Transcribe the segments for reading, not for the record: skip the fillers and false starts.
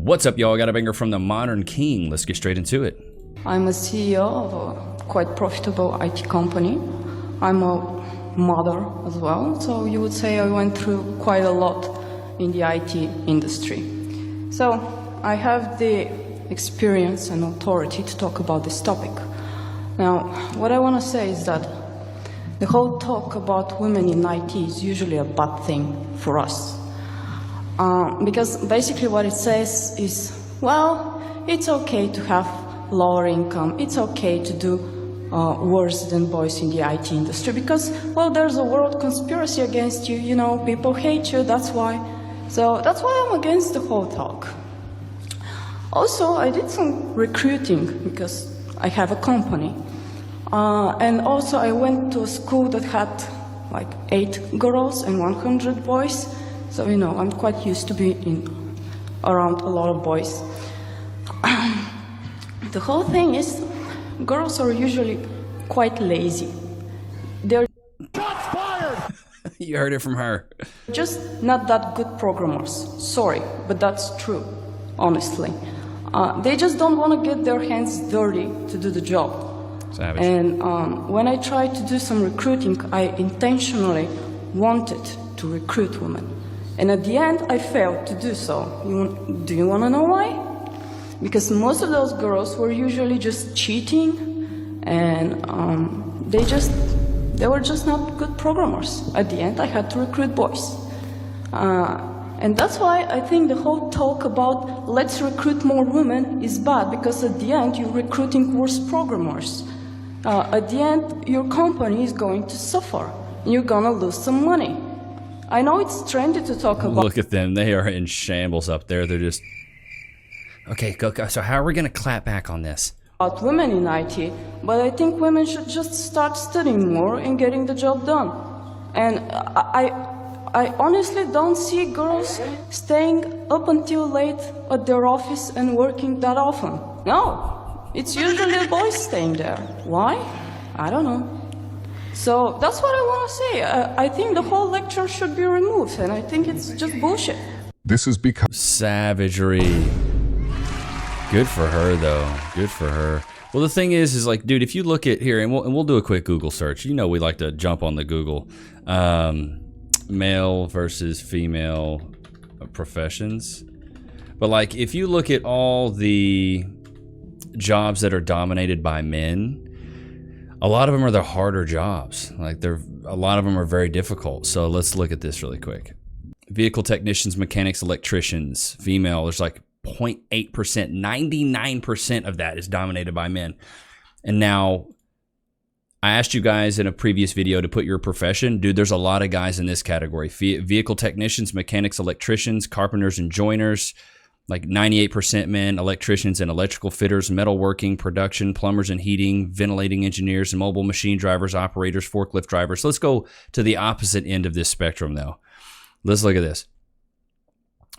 What's up, y'all? Got a banger from the Modern King. Let's get straight into it. I'm a CEO of a quite profitable IT company. I'm a mother as well, so you would say I went through quite a lot in the IT industry. So I have the experience and authority to talk about this topic. Now, what I want to say is that the whole talk about women in IT is usually a bad thing for us. Because basically what it says is, well, it's okay to have lower income, it's okay to do worse than boys in the IT industry because, well, there's a world conspiracy against you, you know, people hate you, that's why. So that's why I'm against the whole talk. Also, I did some recruiting because I have a company. And also I went to a school that had like 8 girls and 100 boys. So, you know, I'm quite used to being around a lot of boys. The whole thing is, girls are usually quite lazy. They're Shots fired! You heard it from her. just not that good programmers. Sorry, but that's true, honestly. They just don't want to get their hands dirty to do the job. Savage. And when I tried to do some recruiting, I intentionally wanted to recruit women. And at the end, I failed to do so. Do you want to know why? Because most of those girls were usually just cheating, and they were just not good programmers. At the end, I had to recruit boys. And that's why I think the whole talk about let's recruit more women is bad, because at the end, you're recruiting worse programmers. At the end, your company is going to suffer. You're going to lose some money. I know it's trendy to talk about. Look at them. They are in shambles up there. They're just... Okay, go. So how are we going to clap back on this? About women in IT, but I think women should just start studying more and getting the job done. And I honestly don't see girls staying up until late at their office and working that often. No, it's usually boys staying there. Why? I don't know. So that's what I want to say. I think the whole lecture should be removed, and I think it's just bullshit. This is because Savagery. Good for her, though. Good for her. Well, the thing is like, dude, if you look at here, and we'll do a quick Google search. You know, we like to jump on the Google. Male versus female professions. But like, if you look at all the jobs that are dominated by men, a lot of them are the harder jobs. Like a lot of them are very difficult. So let's look at this really quick. Vehicle technicians, mechanics, electricians, female, there's like 0.8%, 99% of that is dominated by men. And now, I asked you guys in a previous video to put your profession. Dude, there's a lot of guys in this category. Vehicle technicians, mechanics, electricians, carpenters and joiners, like 98% men, electricians and electrical fitters, metalworking, production, plumbers and heating, ventilating engineers, and mobile machine drivers, operators, forklift drivers. Let's go to the opposite end of this spectrum, though. Let's look at this.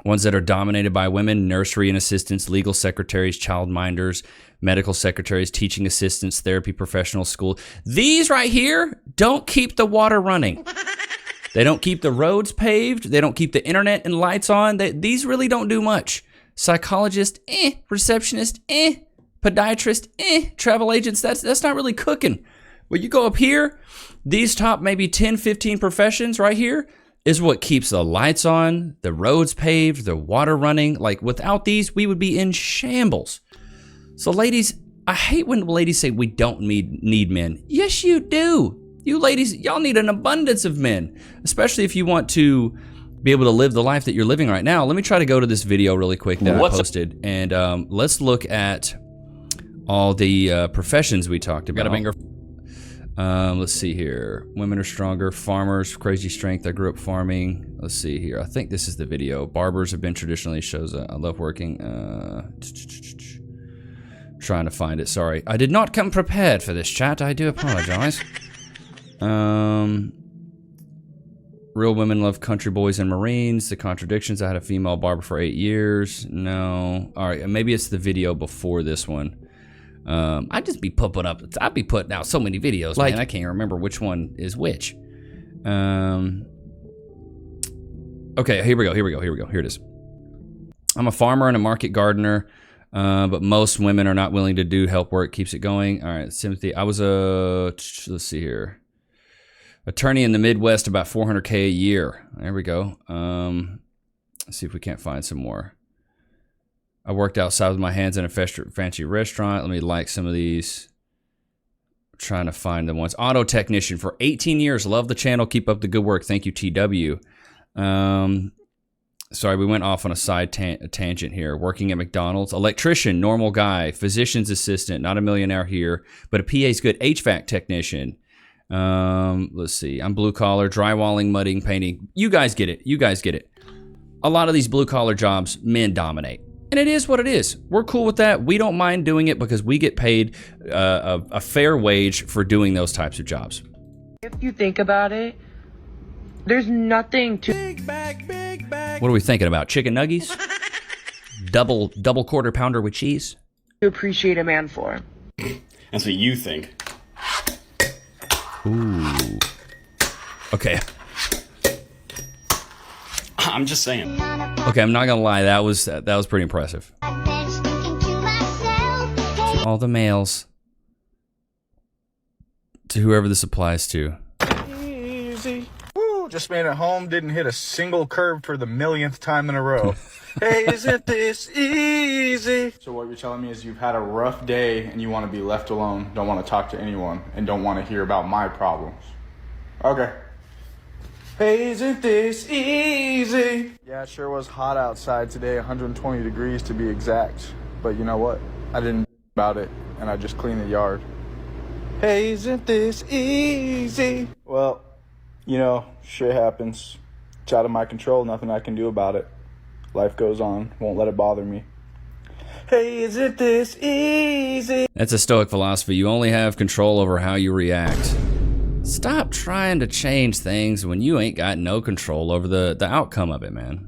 Ones that are dominated by women: nursery and assistants, legal secretaries, childminders, medical secretaries, teaching assistants, therapy professionals, school. These right here don't keep the water running. They don't keep the roads paved. They don't keep the internet and lights on. These really don't do much. Psychologist, receptionist, podiatrist, travel agents, that's not really cooking. When you go up here, these top maybe 10, 15 professions right here is what keeps the lights on, the roads paved, the water running. Like, without these, we would be in shambles. So ladies, I hate when ladies say we don't need men. Yes, you do. You ladies, y'all need an abundance of men, especially if you want to be able to live the life that you're living right now. Let me try to go to this video really quick that I posted, and let's look at all the professions we talked about. Got a banger. Let's see here. Women are stronger. Farmers, crazy strength. I grew up farming. Let's see here. I think this is the video. Barbers have been traditionally shows. I love working. Trying to find it. Sorry. I did not come prepared for this chat. I do apologize. Real women love country boys and Marines. The contradictions. I had a female barber for 8 years. No. All right. Maybe it's the video before this one. I'd just be putting out so many videos, like, man, I can't remember which one is which. Okay, here we go. Here it is. I'm a farmer and a market gardener, but most women are not willing to do help work. Keeps it going. All right, Timothy. I was let's see here, attorney in the Midwest, about $400K a year. There we go. Let's see if we can't find some more. I worked outside with my hands in a fancy restaurant. Let me like some of these. I'm trying to find the ones. Auto technician for 18 years. Love the channel. Keep up the good work. Thank you, TW. Sorry, we went off on a side tangent here. Working at McDonald's. Electrician, normal guy. Physician's assistant, not a millionaire here, but a PA's good. HVAC technician. Let's see. I'm blue collar, drywalling, mudding, painting. You guys get it. You guys get it. A lot of these blue collar jobs, men dominate. And it is what it is. We're cool with that. We don't mind doing it because we get paid a fair wage for doing those types of jobs. If you think about it, there's nothing to... Big bag. What are we thinking about? Chicken nuggies? double quarter pounder with cheese? to appreciate a man for. That's what you think. Ooh. Okay. I'm just saying. Okay, I'm not gonna lie. That was pretty impressive. To all the males, to whoever this applies to. Easy. Woo, just made it home. Didn't hit a single curve for the millionth time in a row. Hey, isn't this easy? So what you're telling me is you've had a rough day and you want to be left alone, don't want to talk to anyone, and don't want to hear about my problems. Okay. Hey, isn't this easy? Yeah, it sure was hot outside today, 120 degrees to be exact. But you know what? I didn't about it, and I just cleaned the yard. Hey, isn't this easy? Well, you know, shit happens. It's out of my control, nothing I can do about it. Life goes on, won't let it bother me. Hey, isn't this easy? That's a Stoic philosophy. You only have control over how you react. Stop trying to change things when you ain't got no control over the outcome of it, man.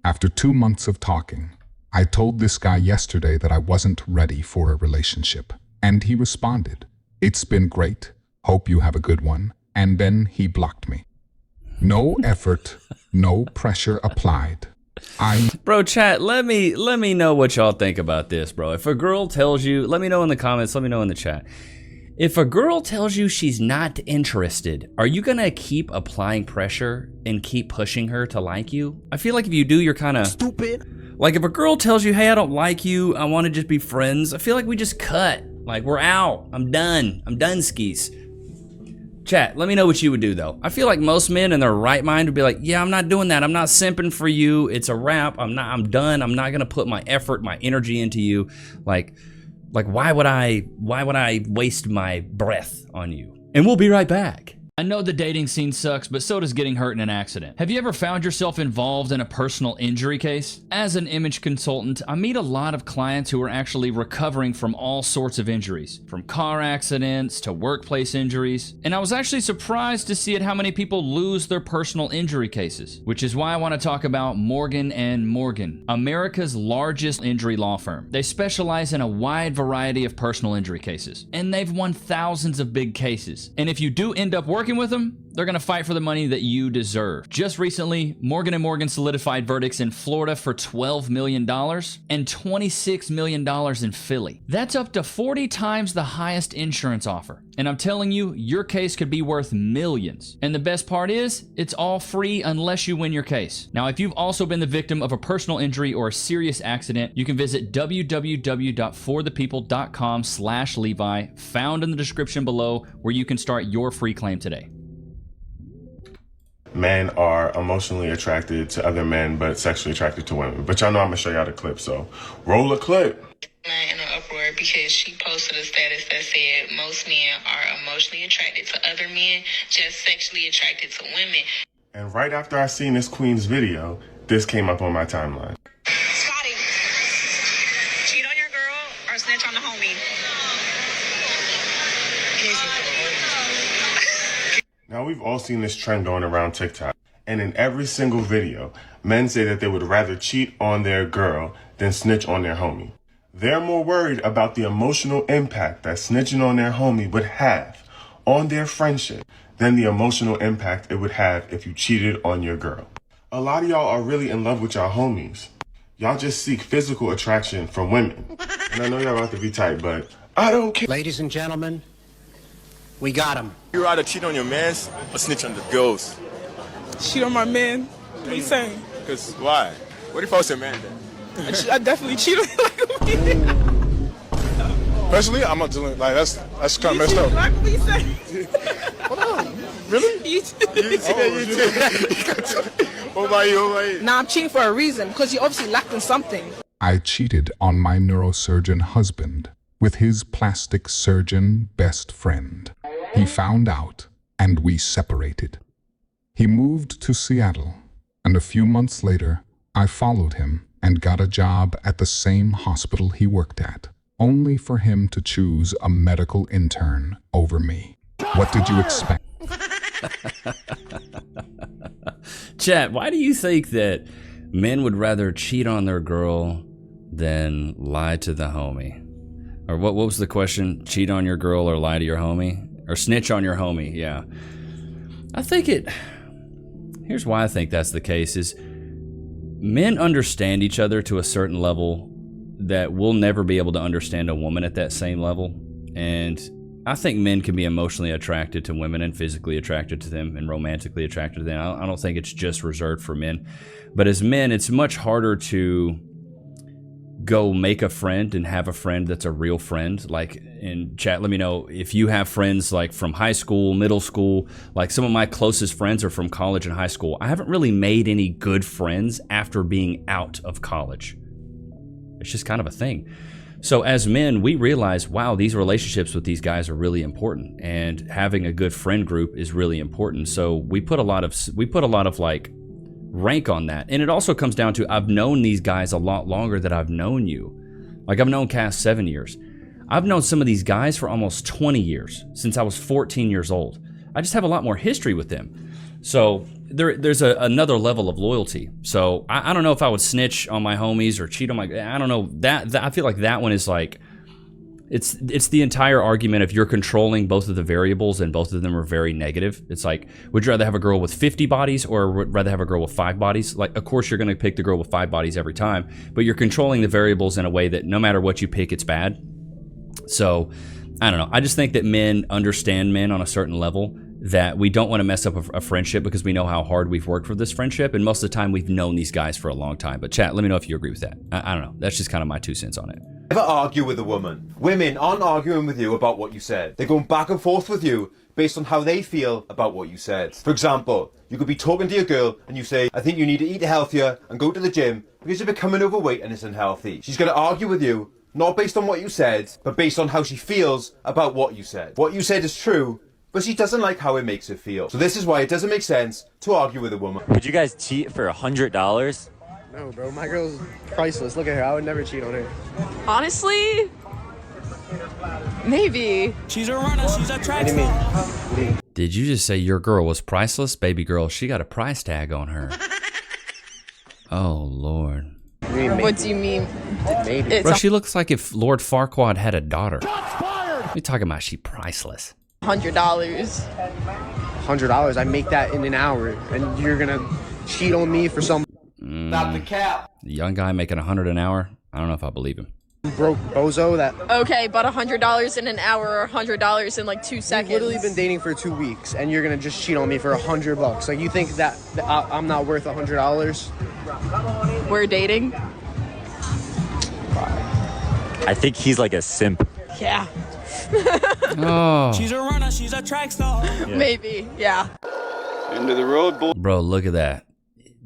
After 2 months of talking, I told this guy yesterday that I wasn't ready for a relationship. And he responded, "It's been great. Hope you have a good one." And then he blocked me. No effort, no pressure applied. Bro, chat, let me know what y'all think about this, bro. If a girl tells you, let me know in the comments, let me know in the chat. If a girl tells you she's not interested, are you gonna keep applying pressure and keep pushing her to like you? I feel like if you do, you're kind of stupid. Like if a girl tells you, hey, I don't like you, I want to just be friends, I feel like we just cut. Like we're out. I'm done skis. Chat, let me know what you would do though. I feel like most men in their right mind would be like, yeah, I'm not doing that. I'm not simping for you. It's a wrap. I'm done. I'm not gonna put my effort, my energy into you. Like why would I waste my breath on you? And we'll be right back. I know the dating scene sucks, but so does getting hurt in an accident. Have you ever found yourself involved in a personal injury case? As an image consultant, I meet a lot of clients who are actually recovering from all sorts of injuries, from car accidents to workplace injuries. And I was actually surprised to see how many people lose their personal injury cases, which is why I want to talk about Morgan & Morgan, America's largest injury law firm. They specialize in a wide variety of personal injury cases, and they've won thousands of big cases. And if you do end up working with them, they're gonna fight for the money that you deserve. Just recently, Morgan & Morgan solidified verdicts in Florida for $12 million and $26 million in Philly. That's up to 40 times the highest insurance offer. And I'm telling you, your case could be worth millions. And the best part is, it's all free unless you win your case. Now, if you've also been the victim of a personal injury or a serious accident, you can visit www.forthepeople.com/Levi, found in the description below, where you can start your free claim today. Men are emotionally attracted to other men, but sexually attracted to women. But y'all know I'm gonna show y'all the clip, so roll a clip. In an uproar because she posted a status that said most men are emotionally attracted to other men, just sexually attracted to women. And right after I seen this queen's video, this came up on my timeline. Scotty, cheat on your girl or snitch on the homie? Now, we've all seen this trend going around TikTok, and in every single video, men say that they would rather cheat on their girl than snitch on their homie. They're more worried about the emotional impact that snitching on their homie would have on their friendship than the emotional impact it would have if you cheated on your girl. A lot of y'all are really in love with y'all homies, Y'all just seek physical attraction from women. And I know y'all about to be tight, but I don't care. Ladies and gentlemen, we got him. You rather cheat on your mans or snitch on the girls? Cheat on my man. What are you saying? Because why? What if I was your man then? I definitely cheat on him. Personally, I'm not doing like that's kind of messed up. Like what you say? Hold on. Really? You You What about you? Nah, I'm cheating for a reason because you obviously lacked in something. I cheated on my neurosurgeon husband with his plastic surgeon best friend. He found out, and we separated. He moved to Seattle, and a few months later, I followed him and got a job at the same hospital he worked at, only for him to choose a medical intern over me. What did you expect? Chat, why do you think that men would rather cheat on their girl than lie to the homie? Or what was the question? Cheat on your girl or lie to your homie? Or snitch on your homie, yeah. Here's why I think that's the case is men understand each other to a certain level that we'll never be able to understand a woman at that same level. And I think men can be emotionally attracted to women and physically attracted to them and romantically attracted to them. I don't think it's just reserved for men. But as men, it's much harder to go make a friend and have a friend that's a real friend. Like in chat, let me know if you have friends like from high school, middle school. Like some of my closest friends are from college and high school. I haven't really made any good friends after being out of college. It's just kind of a thing. So as men, we realize, wow, these relationships with these guys are really important, and having a good friend group is really important. So we put a lot of like rank on that. And it also comes down to, I've known these guys a lot longer than I've known you. Like I've known Cass 7 years. I've known some of these guys for almost 20 years, since I was 14 years old. I just have a lot more history with them. So there's another level of loyalty. So I don't know if I would snitch on my homies or cheat on my, I don't know, that I feel like that one is like, it's the entire argument of you're controlling both of the variables and both of them are very negative. It's like, would you rather have a girl with 50 bodies or would rather have a girl with 5 bodies? Like, of course you're going to pick the girl with 5 bodies every time, but you're controlling the variables in a way that no matter what you pick, it's bad. So I don't know. I just think that men understand men on a certain level, that we don't want to mess up a friendship because we know how hard we've worked for this friendship. And most of the time we've known these guys for a long time. But chat, let me know if you agree with that. I don't know. That's just kind of my 2 cents on it. Never argue with a woman. Women aren't arguing with you about what you said. They're going back and forth with you based on how they feel about what you said. For example, you could be talking to your girl and you say, I think you need to eat healthier and go to the gym because you're becoming overweight and it's unhealthy. She's going to argue with you, not based on what you said, but based on how she feels about what you said. What you said is true, but she doesn't like how it makes her feel. So this is why it doesn't make sense to argue with a woman. Would you guys cheat for $100? No, bro. My girl's priceless. Look at her. I would never cheat on her. Honestly, maybe. She's a runner. She's a track star. Did you just say your girl was priceless? Baby girl, she got a price tag on her. Oh, Lord. What do you mean? Maybe. Bro, she looks like if Lord Farquaad had a daughter. What are you talking about? She priceless. $100. $100. I make that in an hour, and you're gonna cheat on me for some. Not the cap. The young guy making $100 an hour. I don't know if I believe him. Broke bozo that. Okay, but $100 in an hour or $100 in like 2 seconds. We've literally been dating for 2 weeks, and you're gonna just cheat on me for $100. Like you think that I'm not worth $100? We're dating. I think he's like a simp. Yeah. Oh. She's a runner. She's a track star. Yeah. Maybe. Yeah. End of the road, boy. Bro, look at that.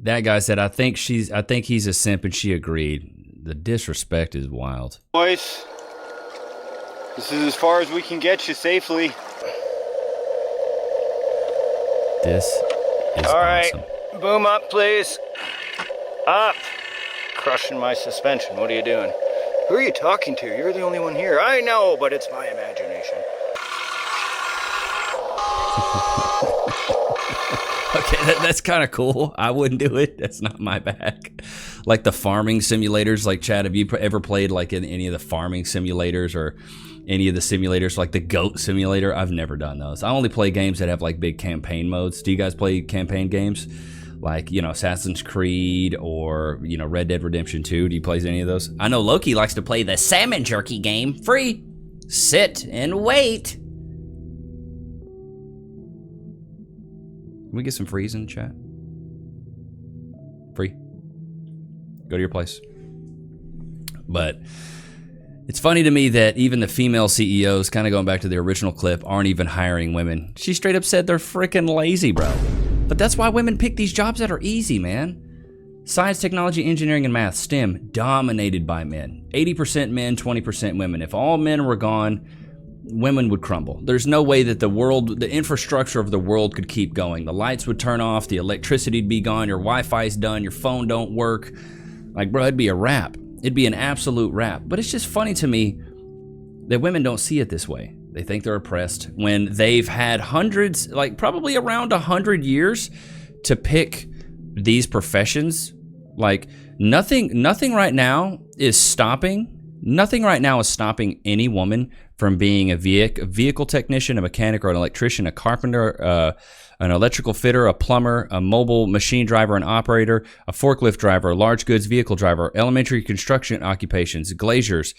That guy said, I think he's a simp, and she agreed. The disrespect is wild. Boys, this is as far as we can get you safely. This is all right. awesome. Boom up, please. Up. Crushing my suspension. What are you doing? Who are you talking to? You're the only one here. I know, but it's my imagination. Okay, that's kind of cool. I wouldn't do it. That's not my bag. Like the farming simulators, like Chad, have you ever played like in any of the farming simulators or any of the simulators, like the goat simulator? I've never done those. I only play games that have like big campaign modes. Do you guys play campaign games? like, you know, Assassin's Creed or, you know, Red Dead Redemption 2. Do you play any of those? I know Loki likes to play the salmon jerky game. Free. Sit and wait. Can we get some frees in the chat? Free. Go to your place. But it's funny to me that even the female CEOs, kind of going back to the original clip, aren't even hiring women. She straight up said they're freaking lazy, bro. But that's why women pick these jobs that are easy, man. Science, technology, engineering, and math, STEM, dominated by men. 80% men, 20% women. If all men were gone, women would crumble. There's no way that the infrastructure of the world could keep going. The lights would turn off, the electricity'd be gone, your Wi-Fi's done, your phone don't work. Like, bro, it'd be a wrap. It'd be an absolute wrap. But it's just funny to me that women don't see it this way. They think they're oppressed when they've had hundreds, like probably around 100 years to pick these professions. Like nothing right now is stopping any woman from being a vehicle technician, a mechanic, or an electrician, a carpenter, an electrical fitter, a plumber, a mobile machine driver and operator, a forklift driver, a large goods vehicle driver, elementary construction occupations, glaziers,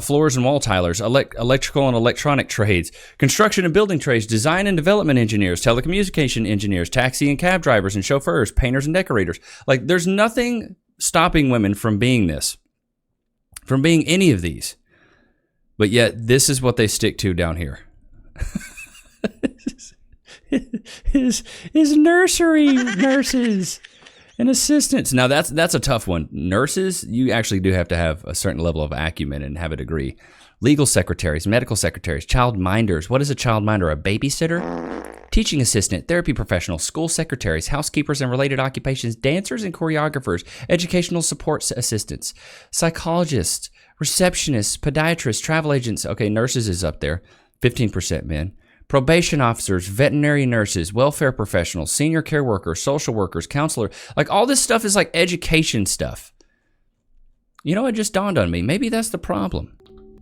floors and wall tilers, electrical and electronic trades, construction and building trades, design and development engineers, telecommunication engineers, taxi and cab drivers and chauffeurs, painters and decorators. Like, there's nothing stopping women from being this, from being any of these. But yet, this is what they stick to down here. Is nursery nurses and assistants. Now that's a tough one. Nurses, you actually do have to have a certain level of acumen and have a degree. Legal secretaries, medical secretaries, child minders. What is a child minder? A babysitter? Teaching assistant, therapy professional, school secretaries, housekeepers and related occupations, dancers and choreographers, educational support assistants, psychologists, receptionists, podiatrists, travel agents. Okay, nurses is up there. 15% men. Probation officers, veterinary nurses, welfare professionals, senior care workers, social workers, counselor. Like, all this stuff is like education stuff. You know, it just dawned on me. Maybe that's the problem.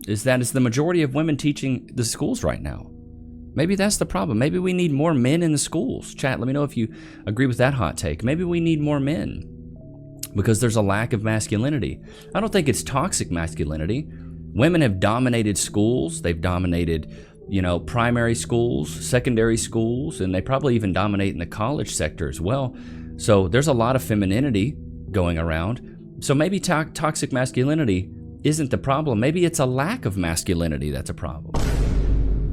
Is that it's the majority of women teaching the schools right now. Maybe that's the problem. Maybe we need more men in the schools. Chat, let me know if you agree with that hot take. Maybe we need more men because there's a lack of masculinity. I don't think it's toxic masculinity. Women have dominated schools. They've dominated, you know, primary schools, secondary schools, and they probably even dominate in the college sector as well. So there's a lot of femininity going around. So maybe toxic masculinity isn't the problem. Maybe it's a lack of masculinity that's a problem.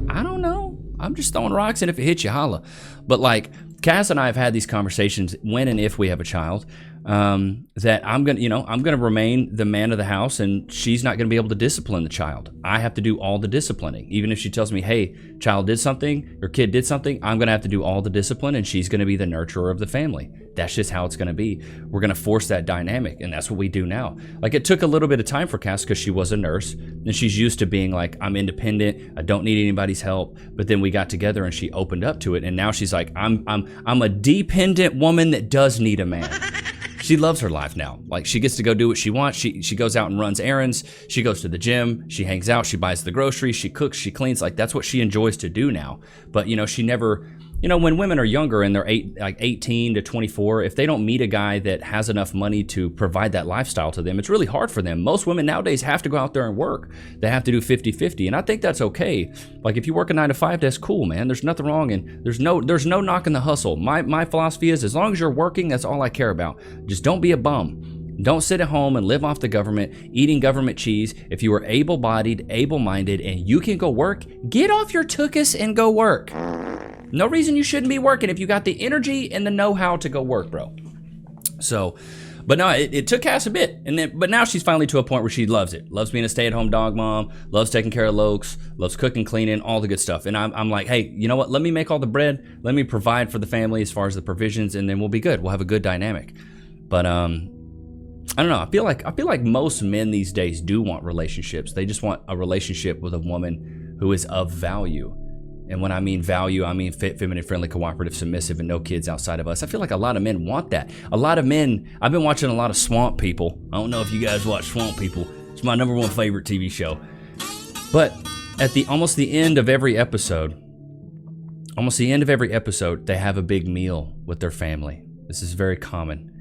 I don't know. I'm just throwing rocks, and if it hits you, holla. But like, Cass and I have had these conversations when and if we have a child, that I'm gonna remain the man of the house, and she's not gonna be able to discipline the child. I have to do all the disciplining. Even if she tells me, hey, child did something, or kid did something, I'm gonna have to do all the discipline, and she's gonna be the nurturer of the family. That's just how it's gonna be. We're gonna force that dynamic, and that's what we do now. Like, it took a little bit of time for Cass because she was a nurse, and she's used to being like, I'm independent, I don't need anybody's help. But then we got together and she opened up to it, and now she's like, I'm a dependent woman that does need a man. She loves her life now. Like, she gets to go do what she wants. She goes out and runs errands. She goes to the gym. She hangs out. She buys the groceries. She cooks. She cleans. Like, that's what she enjoys to do now. But, you know, she never, you know, when women are younger and they're 18 to 24, if they don't meet a guy that has enough money to provide that lifestyle to them, it's really hard for them. Most women nowadays have to go out there and work. They have to do 50-50. And I think that's okay. Like, if you work a 9 to 5, that's cool, man. There's nothing wrong. And there's no knocking the hustle. My philosophy is, as long as you're working, that's all I care about. Just don't be a bum. Don't sit at home and live off the government, eating government cheese. If you are able-bodied, able-minded, and you can go work, get off your tuchus and go work. No reason you shouldn't be working if you got the energy and the know-how to go work, bro. So, but no, it took Cass a bit, but now she's finally to a point where she loves it. Loves being a stay-at-home dog mom, loves taking care of Lokes, loves cooking, cleaning, all the good stuff. And I'm like, hey, you know what? Let me make all the bread. Let me provide for the family as far as the provisions, and then we'll be good. We'll have a good dynamic. But I don't know. I feel like most men these days do want relationships. They just want a relationship with a woman who is of value. And when I mean value, I mean fit, feminine, friendly, cooperative, submissive, and no kids outside of us. I feel like a lot of men want that. A lot of men, I've been watching a lot of Swamp People. I don't know if you guys watch Swamp People. It's my #1 favorite TV show. But at almost the end of every episode, they have a big meal with their family. This is very common.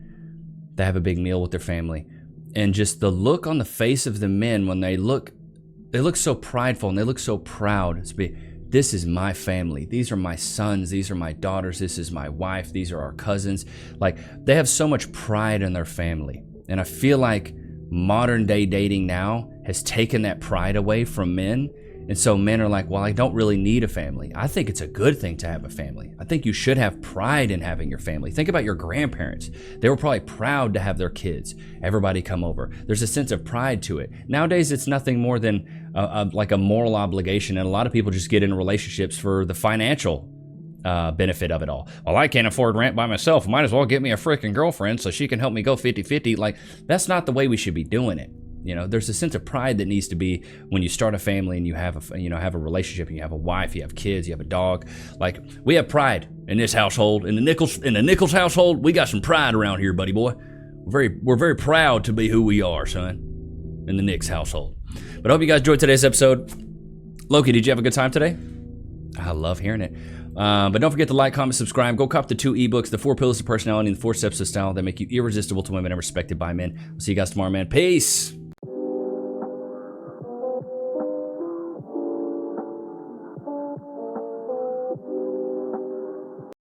They have a big meal with their family. And just the look on the face of the men when they look so prideful and they look so proud. This is my family. These are my sons. These are my daughters. This is my wife. These are our cousins. Like, they have so much pride in their family. And I feel like modern day dating now has taken that pride away from men. And so men are like, well, I don't really need a family. I think it's a good thing to have a family. I think you should have pride in having your family. Think about your grandparents. They were probably proud to have their kids. Everybody come over. There's a sense of pride to it. Nowadays, it's nothing more than like a moral obligation. And a lot of people just get into relationships for the financial benefit of it all. Well, I can't afford rent by myself. Might as well get me a freaking girlfriend so she can help me go 50-50. Like, that's not the way we should be doing it. You know, there's a sense of pride that needs to be when you start a family and you have a relationship and you have a wife, you have kids, you have a dog. Like, we have pride in this household. In the Nichols household, we got some pride around here, buddy boy. We're very proud to be who we are, son. In the Nichs household. But I hope you guys enjoyed today's episode. Loki, did you have a good time today? I love hearing it. But don't forget to like, comment, subscribe. Go cop the 2 ebooks, The 4 Pillars of Personality and the 4 Steps of Style that make you irresistible to women and respected by men. I'll see you guys tomorrow, man. Peace.